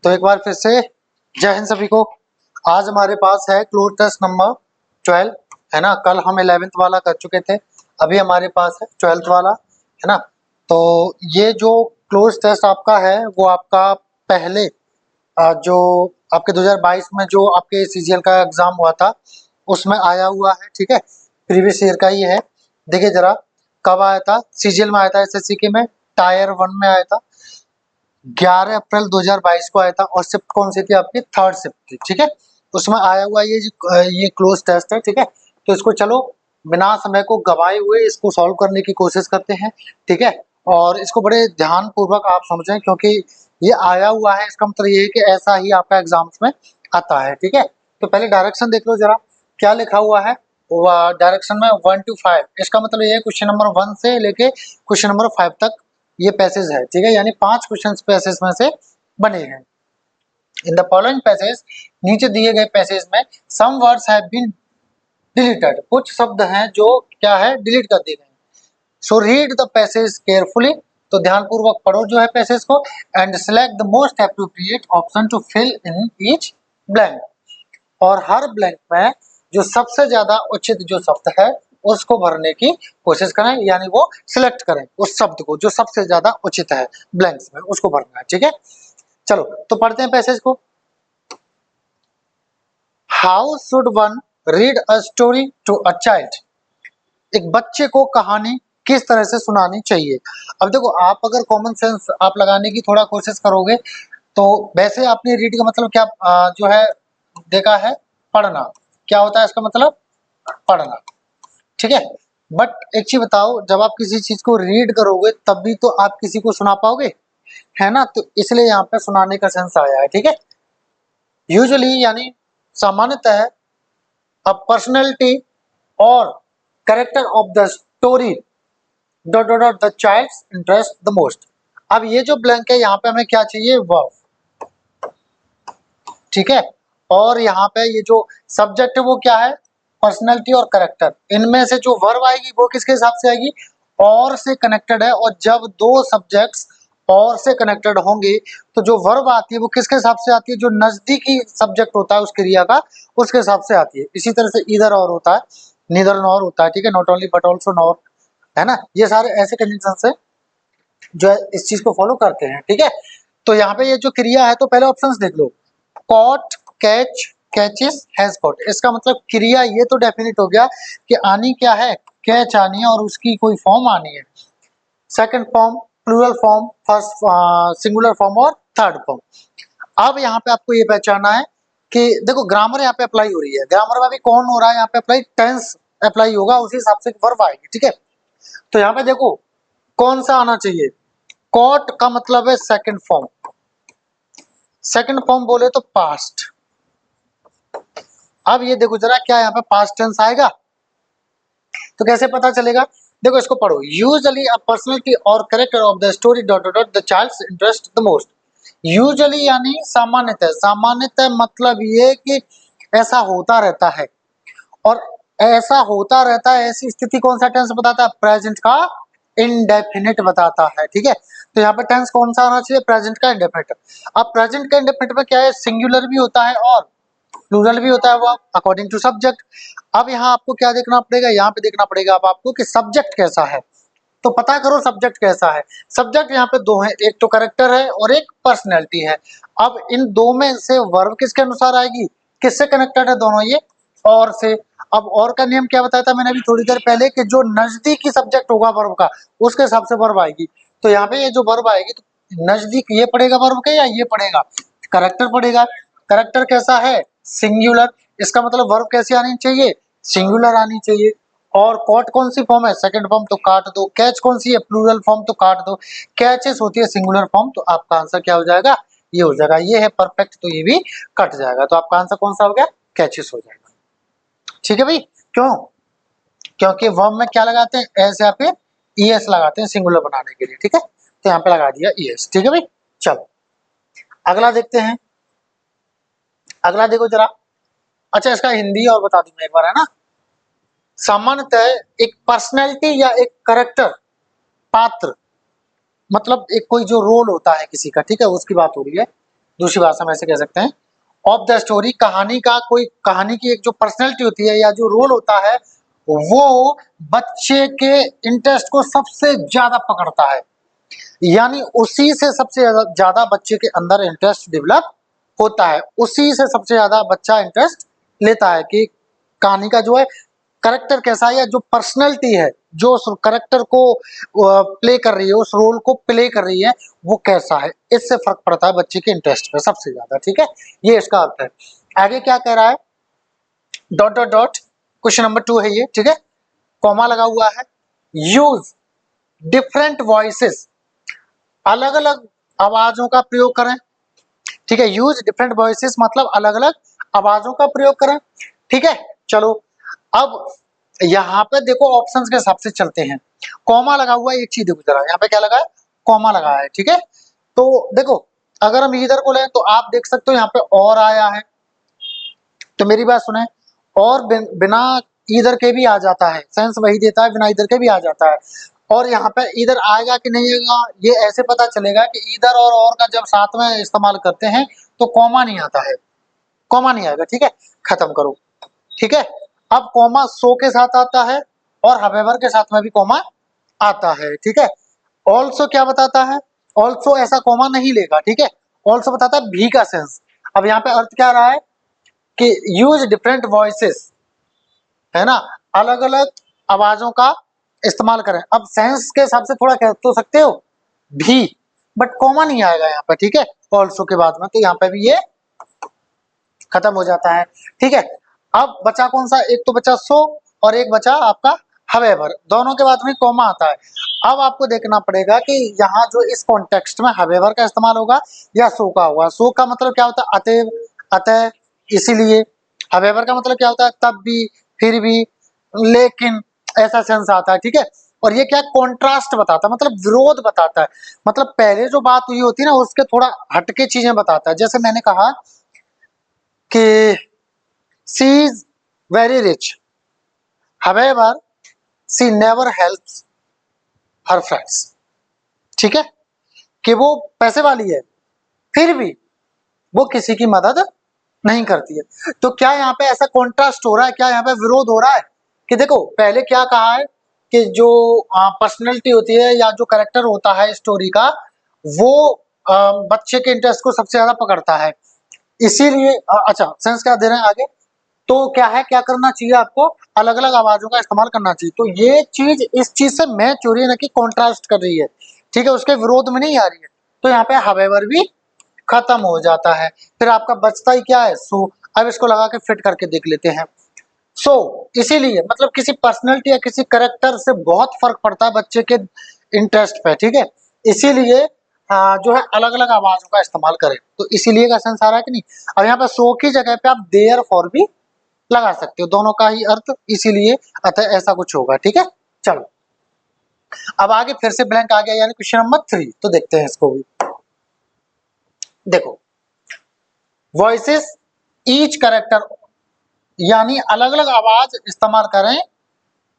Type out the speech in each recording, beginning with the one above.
तो एक बार फिर से जय हिंद सभी को। आज हमारे पास है क्लोज टेस्ट नंबर 12, है ना। कल हम 11th वाला कर चुके थे, अभी हमारे पास है 12th वाला, है ना। तो ये जो क्लोज टेस्ट आपका है वो आपका पहले जो आपके 2022 में जो आपके सीजीएल का एग्जाम हुआ था उसमें आया हुआ है, ठीक है। प्रीवियस ईयर का ही है। देखिए जरा कब आया था, सीजीएल में आया था एसएससी के में, टायर 1 में आया था 11 अप्रैल 2022 को आया था। और शिफ्ट कौन सी थी आपकी, थर्ड शिफ्ट थी, ठीक है। उसमें आया हुआ ये क्लोज टेस्ट है, ठीक है। तो इसको चलो बिना समय को गवाए हुए इसको सॉल्व करने की कोशिश करते हैं, ठीक है। और इसको बड़े ध्यान पूर्वक आप समझें, क्योंकि ये आया हुआ है, इसका मतलब ये है कि ऐसा ही आपका एग्जाम्स में आता है, ठीक है। तो पहले डायरेक्शन देख लो जरा, क्या लिखा हुआ है डायरेक्शन में 1 to 5। इसका मतलब ये है क्वेश्चन नंबर 1 से लेके क्वेश्चन नंबर 5 तक ये पैसेज है, ठीक है। यानी 5 क्वेश्चन पैसेज में से बने हैं। इन द फॉलोइंग पैसेज, नीचे दिए गए पैसेज में some words have been deleted, कुछ शब्द हैं जो क्या है, डिलीट कर दिए गए। So read the passage carefully, तो ध्यानपूर्वक पढ़ो जो है पैसेज को, and select the most appropriate option to fill in each blank. और हर ब्लैंक में जो सबसे ज्यादा उचित जो शब्द है उसको भरने की कोशिश करें, यानी वो सिलेक्ट करें उस शब्द को जो सबसे ज्यादा उचित है ब्लैंक्स में, उसको भरना है, ठीक है। चलो तो पढ़ते हैं पैसेज को। How should one read a story to a child, एक बच्चे को कहानी किस तरह से सुनानी चाहिए। अब देखो, आप अगर कॉमन सेंस आप लगाने की थोड़ा कोशिश करोगे तो वैसे आपने रीड का मतलब क्या जो है देखा है, पढ़ना। क्या होता है इसका मतलब, पढ़ना, ठीक है। बट एक चीज बताओ, जब आप किसी चीज को रीड करोगे तब भी तो आप किसी को सुना पाओगे, है ना। तो इसलिए यहाँ पे सुनाने का सेंस आया है, ठीक है। यूजुअली यानी सामान्यतः अ पर्सनैलिटी और character of the story dot dot dot the child's interest the most. अब ये जो ब्लैंक है यहाँ पे हमें क्या चाहिए, वर्ब, ठीक है। और यहाँ पे ये जो सब्जेक्ट है वो क्या है, पर्सनैलिटी और करेक्टर। इनमें से जो वर्ब आएगी वो किसके हिसाब से आएगी, और से कनेक्टेड है। और जब दो सब्जेक्ट्स और से कनेक्टेड होंगे तो जो वर्ब आती है वो किसके हिसाब से आती है, जो नजदीकी सब्जेक्ट होता है उस क्रिया का उसके हिसाब से आती है। इसी तरह से इधर और होता है, नीदर नॉर होता है, ठीक है। Not only but also nor, है ना। ये सारे ऐसे कंजंक्शन है जो है इस चीज को फॉलो करते हैं, ठीक है। तो यहाँ पे ये जो क्रिया है, तो पहले ऑप्शंस देख लो, caught, catch, catches, has caught. इसका मतलब क्रिया ये तो डेफिनेट हो गया कि आनी क्या है, कैच आनी है और उसकी कोई फॉर्म आनी है, second form, plural form, first singular form और थर्ड फॉर्म। अब यहाँ पे आपको ये पहचानना है कि देखो ग्रामर यहाँ पे अप्लाई हो रही है, ग्रामर में भी कौन हो रहा है यहाँ पे अप्लाई, टेंस अप्लाई होगा, उसी हिसाब से वर्ब आएगी, ठीक है। तो यहाँ पे देखो कौन सा आना चाहिए, कॉट का मतलब है सेकंड फॉर्म, सेकंड फॉर्म बोले तो पास्ट। अब ये देखो जरा क्या यहाँ पे पास्ट टेंस आएगा, तो कैसे पता चलेगा, देखो इसको पढ़ो। यूजुअली अ पर्सनैलिटी और character of the story dot dot dot the child's interest the most. Usually यानी सामान्यतः, सामान्यतः मतलब ये कि ऐसा होता रहता है, और ऐसा होता रहता है ऐसी स्थिति कौन सा टेंस बताता है, प्रेजेंट का इनडेफिनिट बताता है, ठीक है। तो यहाँ पे टेंस कौन सा आना चाहिए, प्रेजेंट का इंडेफिनिट। अब प्रेजेंट का इंडेफिनिट में क्या है, सिंगुलर भी होता है और प्लूरल भी होता है, वो अकॉर्डिंग टू सब्जेक्ट। अब यहाँ आपको क्या देखना पड़ेगा, यहाँ पे देखना पड़ेगा अब आपको कि सब्जेक्ट कैसा है। तो पता करो सब्जेक्ट कैसा है। सब्जेक्ट यहाँ पे दो है, एक तो कैरेक्टर है और एक पर्सनैलिटी है। अब इन दो में से वर्ब किसके अनुसार आएगी, किससे कनेक्टेड है दोनों ये, और से। अब और का नियम क्या बताया था मैंने अभी थोड़ी देर पहले, कि जो नजदीकी सब्जेक्ट होगा वर्ब का उसके हिसाब से वर्ब आएगी। तो यहाँ पे ये जो वर्ब आएगी तो नजदीक ये पड़ेगा वर्ब के, या ये पड़ेगा, करेक्टर पड़ेगा। करेक्टर कैसा है, सिंगुलर। इसका मतलब वर्ब कैसी आनी चाहिए, सिंगुलर आनी चाहिए। और कॉट कौन सी फॉर्म है, सेकंड फॉर्म, तो काट दो। कैच कौन सी है, प्लूरल फॉर्म, तो काट दो। कैचेस होती है सिंगुलर फॉर्म, तो आपका आंसर क्या हो जाएगा, ये हो जाएगा। ये है परफेक्ट, तो ये भी कट जाएगा। तो आपका आंसर कौन सा हो गया, कैचेस हो जाएगा, ठीक है भाई। क्यों, क्योंकि वर्ब में क्या लगाते हैं, एस या फिर ईएस लगाते हैं सिंगुलर बनाने के लिए, ठीक है। तो यहाँ पे लगा दिया ईएस, ठीक है भाई। चलो अगला देखते हैं, अगला देखो जरा। अच्छा इसका हिंदी और बता दूं मैं एक बार, है ना। सामान्यतः एक पर्सनैलिटी या एक करेक्टर, पात्र, मतलब एक कोई जो रोल होता है किसी का, ठीक है, उसकी बात हो रही है। दूसरी भाषा में ऐसे कह सकते हैं, ऑफ द स्टोरी, कहानी का कोई, कहानी की एक जो पर्सनैलिटी होती है या जो रोल होता है वो बच्चे के इंटरेस्ट को सबसे ज्यादा पकड़ता है, यानी उसी से सबसे ज्यादा बच्चे के अंदर इंटरेस्ट डेवलप होता है, उसी से सबसे ज्यादा बच्चा इंटरेस्ट लेता है कि कहानी का जो है करेक्टर कैसा है, या जो पर्सनैलिटी है जो उस करेक्टर को प्ले कर रही है, उस रोल को प्ले कर रही है, वो कैसा है, इससे फर्क पड़ता है बच्चे के इंटरेस्ट पे सबसे ज्यादा। ठीक है, ये इसका अर्थ है। आगे क्या कह रहा है, dot dot dot, question number 2 है ये। ठीक है, कॉमा लगा हुआ है, यूज डिफरेंट वॉइसेस, अलग अलग आवाजों का प्रयोग करें। ठीक है, यूज डिफरेंट वॉइसेस मतलब अलग अलग आवाजों का प्रयोग करें। ठीक है, चलो अब यहाँ पे देखो ऑप्शंस के हिसाब से चलते हैं। कॉमा लगा हुआ है, एक चीज देखो जरा, यहाँ पे क्या लगा है, कॉमा लगा है। ठीक है, तो देखो अगर हम इधर को लें तो आप देख सकते हो यहाँ पे और आया है, तो मेरी बात सुने, और बिना इधर के भी आ जाता है, सेंस वही देता है, बिना इधर के भी आ जाता है। और यहाँ पे इधर आएगा कि नहीं आएगा ये ऐसे पता चलेगा कि इधर और का जब साथ में इस्तेमाल करते हैं तो कॉमा नहीं आता है, कॉमा नहीं आएगा। ठीक है, खत्म करो। ठीक है, अब कॉमा सो के साथ आता है और हावेवर के साथ में भी कॉमा आता है। ठीक है, ऑल्सो क्या बताता है, ऑल्सो ऐसा कॉमा नहीं लेगा। ठीक है, ऑल्सो बताता है भी का सेंस। अब यहाँ पे अर्थ क्या रहा है कि यूज डिफरेंट वॉइसेस, है ना, अलग अलग आवाजों का इस्तेमाल करें। अब सेंस के हिसाब से थोड़ा कह तो सकते हो भी, बट कॉमा नहीं आएगा यहाँ पे। ठीक है, ऑल्सो के बाद में, तो यहाँ पे भी ये खत्म हो जाता है। ठीक है, अब बचा कौन सा, एक तो बचा सो और एक बचा आपका हवेवर, दोनों के बाद में कॉमा आता है। अब आपको देखना पड़ेगा कि यहाँ जो इस कॉन्टेक्स्ट में हवेवर का इस्तेमाल होगा या सो का होगा। सो का मतलब क्या होता है, अतएव, अतः, इसीलिए। हवेवर का मतलब क्या होता है, तब भी, फिर भी, लेकिन, ऐसा सेंस आता है। ठीक है, और ये क्या कॉन्ट्रास्ट बताता है, मतलब विरोध बताता है, मतलब पहले जो बात हुई होती है ना उसके थोड़ा हटके चीजें बताता है। जैसे मैंने कहा कि she is very rich, however she never helps her friends। ठीक है, कि वो पैसे वाली है फिर भी वो किसी की मदद नहीं करती है। तो क्या यहाँ पे ऐसा कॉन्ट्रास्ट हो रहा है, क्या यहाँ पे विरोध हो रहा है कि देखो पहले क्या कहा है कि जो पर्सनैलिटी होती है या जो करेक्टर होता है स्टोरी का वो बच्चे के इंटरेस्ट को सबसे ज्यादा पकड़ता है, इसीलिए अच्छा सेंस क्या दे रहे हैं आगे, तो क्या है, क्या करना चाहिए आपको, अलग अलग आवाजों का इस्तेमाल करना चाहिए। तो ये चीज इस चीज से मैच हो रही है ना कि कॉन्ट्रास्ट कर रही है। ठीक है, उसके विरोध में नहीं आ रही है, तो यहाँ पे हावेवर भी खत्म हो जाता है। फिर आपका बचता ही क्या है, सो। अब इसको लगा के फिट करके देख लेते हैं। सो इसीलिए मतलब किसी पर्सनैलिटी या किसी करेक्टर से बहुत फर्क पड़ता है बच्चे के इंटरेस्ट पे। ठीक है, इसीलिए जो है अलग अलग आवाजों का इस्तेमाल करें, तो इसीलिए का सेंस आ रहा है कि नहीं। अब यहाँ पे सो की जगह पे आप देयर फॉर भी लगा सकते हो, दोनों का ही अर्थ इसीलिए, अतः ऐसा कुछ होगा। ठीक है, चलो अब आगे फिर से ब्लैंक आ गया, यानी क्वेश्चन नंबर 3, तो देखते हैं इसको भी। देखो वॉइसेस ईच करेक्टर, यानी अलग अलग आवाज इस्तेमाल करें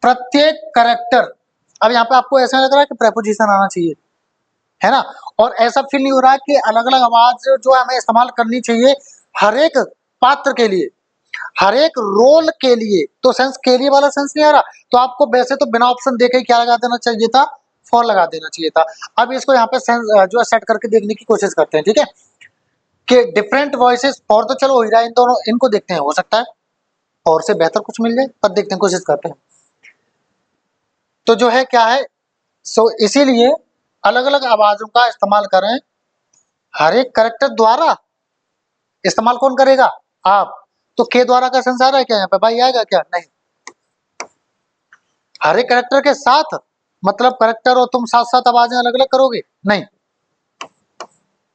प्रत्येक करेक्टर। अब यहाँ पे आपको ऐसा लग रहा है कि प्रेपोजिशन आना चाहिए, है ना, और ऐसा फील नहीं हो रहा है कि अलग अलग आवाज जो हमें इस्तेमाल करनी चाहिए हर एक पात्र के लिए, हर एक रोल के लिए। तो सेंस के लिए वाला सेंस नहीं आ रहा, तो आपको वैसे तो बिना ऑप्शन देखे क्या लगा देना चाहिए था, फॉर लगा देना चाहिए था। अब इसको यहाँ पे सेंस जो है सेट करके देखने की कोशिश करते हैं। ठीक है, कि डिफरेंट वॉइसेस, फॉर तो चलो हो ही रहा है, इन दोनों इनको देखते हैं, हो सकता है और से बेहतर कुछ मिल जाए, पर देखते हैं, कोशिश करते हैं। तो जो है क्या है, सो इसीलिए अलग अलग आवाजों का इस्तेमाल करें हर एक करेक्टर द्वारा। इस्तेमाल कौन करेगा, आप। तो के द्वारा का सेंस आ रहा है क्या यहाँ पे, भाई आएगा क्या, नहीं। हर एक करेक्टर के साथ मतलब करेक्टर और तुम साथ साथ आवाजें अलग अलग करोगे, नहीं,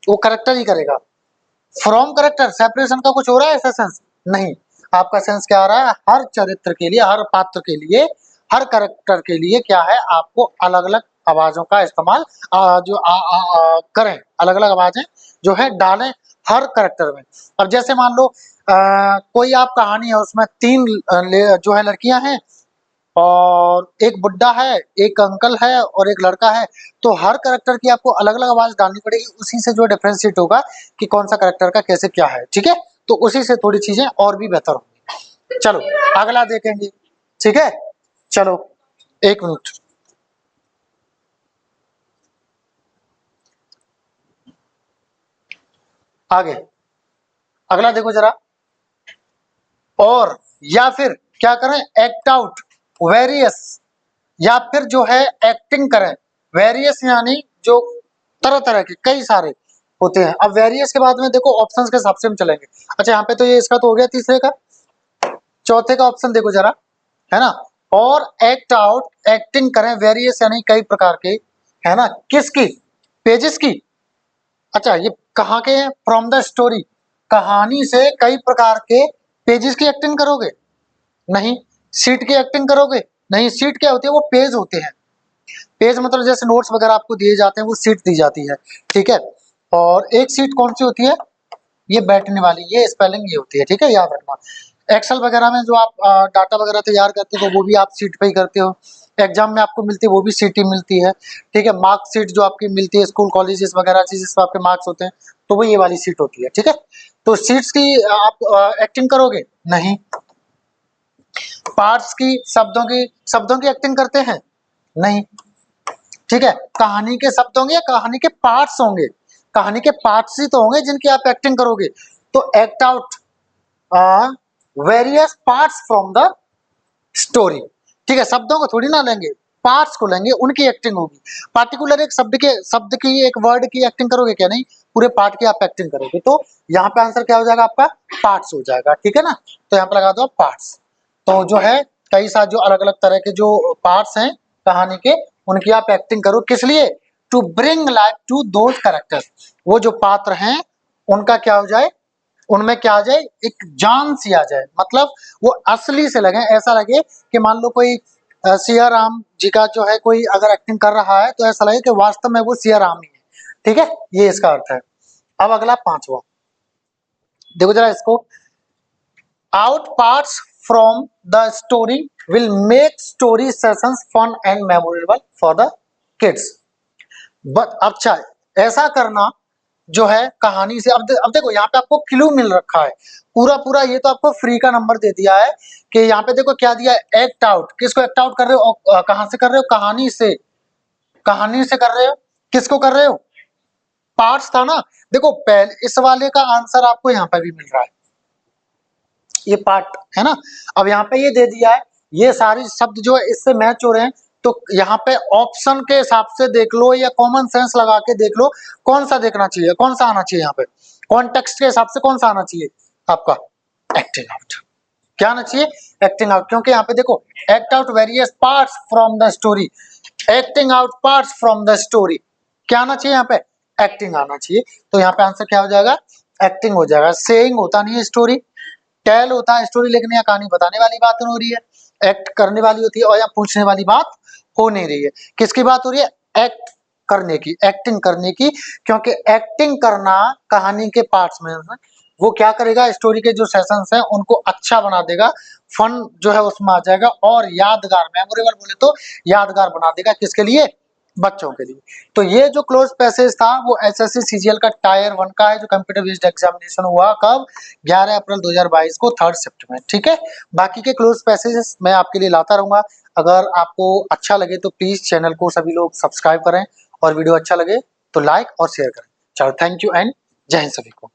वो करेक्टर ही करेगा। फ्रॉम करेक्टर सेपरेशन का कुछ हो रहा है ऐसा सेंस, नहीं। आपका सेंस क्या आ रहा है, हर चरित्र के लिए, हर पात्र के लिए, हर करेक्टर के लिए क्या है, आपको अलग अलग आवाजों का इस्तेमाल जो करें, अलग अलग आवाजें जो है डालें हर करेक्टर में। अब जैसे मान लो कोई आप कहानी है उसमें 3 जो है लड़कियां हैं और एक बुड्ढा है, एक अंकल है और एक लड़का है, तो हर कैरेक्टर की आपको अलग-अलग आवाज़ डालनी पड़ेगी, उसी से जो डिफरेंशिएट होगा कि कौन-सा कैरेक्टर का कैसे क्या है, ठीक है? तो उसी से थोड़ी चीज़ें और भी बेहतर होंगी। चलो, अगला देखेंगे, ठीक है? चलो, 1 मिनट। आगे, अगला देखो ज़रा। और या फिर क्या करें, एक्ट आउट वेरियस, या फिर जो है एक्टिंग करें वेरियस, यानी जो तरह-तरह के कई सारे होते हैं। अब वेरियस के बाद में देखो ऑप्शंस के हिसाब से हम चलेंगे। अच्छा, यहाँ पे तो ये इसका तो हो गया तीसरे का, चौथे का ऑप्शन देखो जरा, है ना? और एक्ट आउट एक्टिंग करें वेरियस यानी कई प्रकार के, है ना? किसकी? पेजेस की। अच्छा, ये कहाँ के हैं? फ्रॉम द स्टोरी, कहानी से कई प्रकार के पेजेस की एक्टिंग करोगे? नहीं। शीट की एक्टिंग करोगे? नहीं। शीट क्या होती है? वो पेज होते हैं। पेज मतलब जैसे नोट्स वगैरह आपको दिए जाते हैं, वो शीट दी जाती है, ठीक है? और एक शीट कौन सी होती है? ये बैठने वाली, ये स्पेलिंग ये होती है, ठीक है? याद रखना। एक्सेल वगैरह में जो आप डाटा वगैरह तैयार करते हो, वो भी आप शीट पे ही करते हो। एग्जाम में आपको मिलती है, वो भी शीट ही मिलती है, ठीक है? मार्क शीट जो आपकी मिलती है स्कूल कॉलेजेस वगैरह से, जिसमें आपके मार्क्स होते हैं, तो वो ये वाली शीट होती है, ठीक है? तो शीट्स की आप एक्टिंग करोगे? नहीं। पार्ट्स की, शब्दों की एक्टिंग करते हैं? नहीं। ठीक है? कहानी के शब्द होंगे या कहानी के पार्ट्स होंगे? कहानी के पार्ट्स ही तो होंगे जिनकी आप एक्टिंग करोगे। तो act out various parts from the story, ठीक है? शब्दों को थोड़ी ना लेंगे, पार्ट्स को लेंगे, उनकी एक्टिंग होगी। पार्टिकुलर एक शब्द की, एक वर्ड की एक्टिंग करोगे क्या? नहीं, पूरे पार्ट की आप एक्टिंग करोगे। तो यहाँ पे आंसर क्या हो जाएगा आपका? पार्ट्स हो जाएगा, ठीक है ना? तो यहाँ पे लगा दो पार्ट्स। तो जो है कई सारे जो अलग-अलग तरह के जो पार्ट्स हैं कहानी के, उनकी आप एक्टिंग करो। किस लिए? To bring life to those characters, वो जो पात्र हैं उनका क्या हो जाए, उनमें क्या आ जाए, एक जान सी आ जाए, मतलब वो असली से लगे, ऐसा लगे कि मान लो कोई सिया राम जी का जो है कोई अगर एक्टिंग कर रहा है, तो ऐसा लगे कि वास्तव में वो सिया राम ही है, ठीक है? ये इसका अर्थ है। अब अगला 5वां देखो जरा इसको। Out parts from the story will make story sessions fun and memorable for the kids. But अच्छा, ऐसा करना जो है कहानी से, अब देखो यहाँ पे आपको क्लू मिल रखा है पूरा, ये तो आपको फ्री का नंबर दे दिया है कि यहाँ पे देखो क्या दिया है, एक्ट आउट। किसको एक्ट आउट कर रहे हो? कहां से कर रहे हो? कहानी से, कहानी से कर रहे हो। किसको कर रहे हो? पार्ट्स था ना। देखो पहले इस वाले का आंसर आपको यहाँ पे भी मिल रहा है, ये पार्ट है ना। अब यहाँ पे ये दे दिया है, ये सारी शब्द जो है इससे मैच हो रहे हैं, तो यहाँ पे ऑप्शन के हिसाब से देख लो या कॉमन सेंस लगा के देख लो, कौन सा देखना चाहिए, कौन सा आना चाहिए यहाँ पे, कॉन्टेक्स्ट के हिसाब से कौन सा आना चाहिए आपका? Acting out. क्या आना चाहिए? एक्टिंग आउट, क्योंकि यहाँ पे देखो act out various parts from the story, acting out parts from the story, क्या आना चाहिए यहाँ पे? एक्टिंग आना चाहिए। तो यहाँ पे आंसर क्या हो जाएगा? एक्टिंग हो जाएगा। सेइंग होता नहीं है स्टोरी, टेल होता है स्टोरी लिखने या कहानी बताने वाली बात हो रही है, एक्ट करने वाली होती है, और या पूछने वाली बात हो नहीं रही है। किसकी बात हो रही है? एक्ट करने की, एक्टिंग करने की, क्योंकि एक्टिंग करना कहानी के पार्ट्स में वो क्या करेगा, स्टोरी के जो सेशंस हैं उनको अच्छा बना देगा, फन जो है उसमें आ जाएगा, और यादगार, मेमोरेबल बोले तो यादगार बना देगा। किसके लिए? बच्चों के लिए। तो ये जो क्लोज पैसेज था वो एसएससी सीजीएल का टायर 1 का है, जो कंप्यूटर बेस्ड एग्जामिनेशन हुआ कब? 11 अप्रैल 2022 को, 3rd शिफ्ट में, ठीक है? बाकी के क्लोज पैसेजेस मैं आपके लिए लाता रहूंगा। अगर आपको अच्छा लगे तो प्लीज चैनल को सभी लोग सब्सक्राइब करें, और वीडियो अच्छा लगे तो लाइक और शेयर करें। चलो, थैंक यू एंड जय हिंद सभी को।